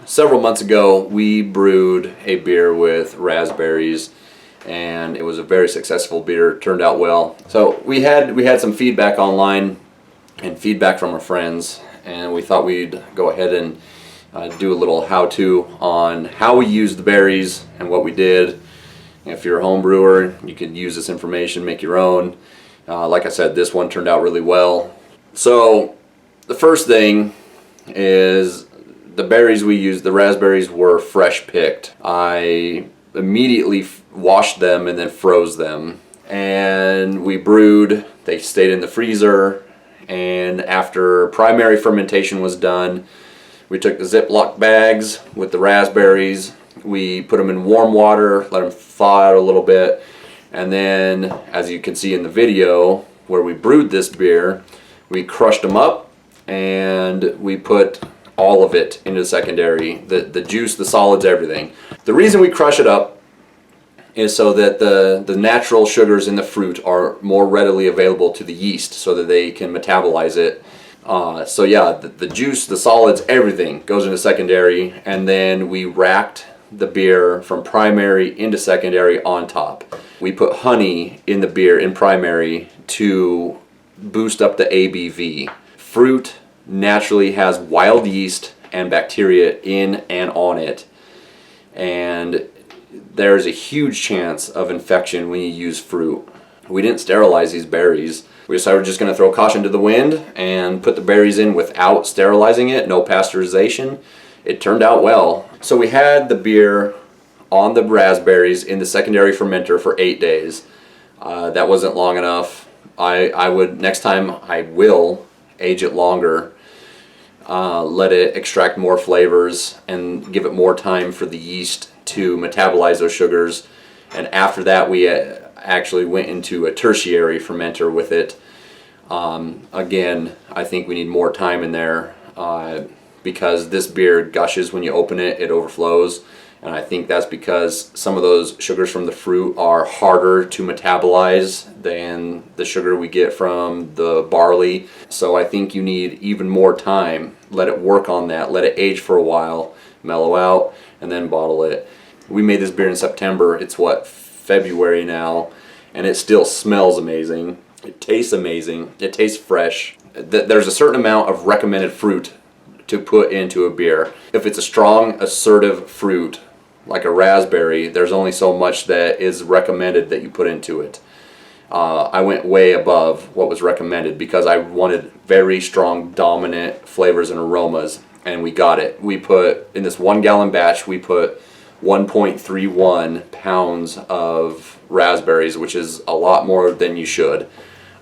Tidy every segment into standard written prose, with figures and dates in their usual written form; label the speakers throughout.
Speaker 1: several months ago we brewed a beer with raspberries, and it was a very successful beer. It turned out well. So we had some feedback online and feedback from our friends, and we thought we'd go ahead and do a little how-to on how we used the berries and what we did. If you're a home brewer, you can use this information, make your own. Like I said, this one turned out really well. So the first thing is the berries we used, the raspberries were fresh picked. I immediately washed them and then froze them. And we brewed, they stayed in the freezer, and after primary fermentation was done, we took the Ziploc bags with the raspberries, we put them in warm water, let them thaw out a little bit, and then, as you can see in the video where we brewed this beer, we crushed them up and we put all of it into the secondary, the juice, the solids, everything. The reason we crush it up is so that the natural sugars in the fruit are more readily available to the yeast so that they can metabolize it. So yeah, the juice, the solids, everything goes into secondary, and then we racked the beer from primary into secondary on top. We put honey in the beer in primary to boost up the ABV. Fruit naturally has wild yeast and bacteria in and on it, and there's a huge chance of infection when you use fruit. We didn't sterilize these berries. We decided we're just going to throw caution to the wind and put the berries in without sterilizing it, no pasteurization. It turned out well. So we had the beer on the raspberries in the secondary fermenter for 8 days. That wasn't long enough. I would, next time I will age it longer, let it extract more flavors and give it more time for the yeast to metabolize those sugars. And after that we actually went into a tertiary fermenter with it. Again, I think we need more time in there because this beer gushes when you open it, it overflows. And I think that's because some of those sugars from the fruit are harder to metabolize than the sugar we get from the barley. So I think you need even more time. Let it work on that, let it age for a while, mellow out, and then bottle it. We made this beer in September. It's what, February now, and it still smells amazing. It tastes amazing. It tastes fresh. There's a certain amount of recommended fruit to put into a beer. If it's a strong, assertive fruit, like a raspberry, there's only so much that is recommended that you put into it. I went way above what was recommended because I wanted very strong, dominant flavors and aromas, and we got it. We put, in this 1 gallon batch, we put 1.31 pounds of raspberries, which is a lot more than you should.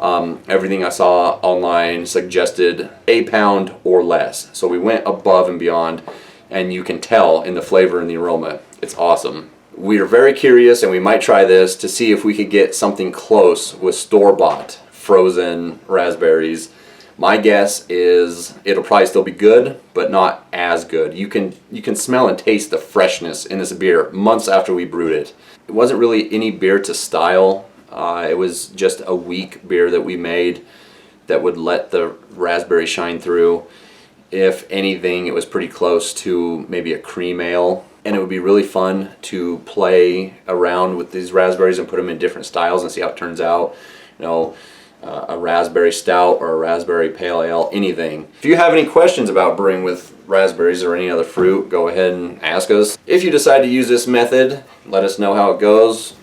Speaker 1: Everything I saw online suggested a pound or less. So we went above and beyond, and you can tell in the flavor and the aroma. It's awesome. We are very curious, and we might try this to see if we could get something close with store-bought frozen raspberries. My guess is it'll probably still be good, but not as good. You can smell and taste the freshness in this beer months after we brewed it. It wasn't really any beer to style. It was just a weak beer that we made that would let the raspberry shine through. If anything, it was pretty close to maybe a cream ale. And it would be really fun to play around with these raspberries and put them in different styles and see how it turns out. You know, a raspberry stout or a raspberry pale ale, anything. If you have any questions about brewing with raspberries or any other fruit, go ahead and ask us. If you decide to use this method, let us know how it goes.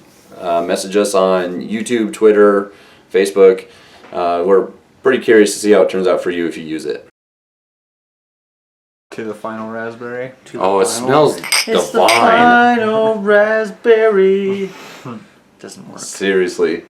Speaker 1: Message us on YouTube, Twitter, Facebook. We're pretty curious to see how it turns out for you if you use it.
Speaker 2: To the final raspberry.
Speaker 1: Oh, it smells
Speaker 2: It's
Speaker 1: divine.
Speaker 2: the final raspberry. Doesn't work.
Speaker 1: Seriously.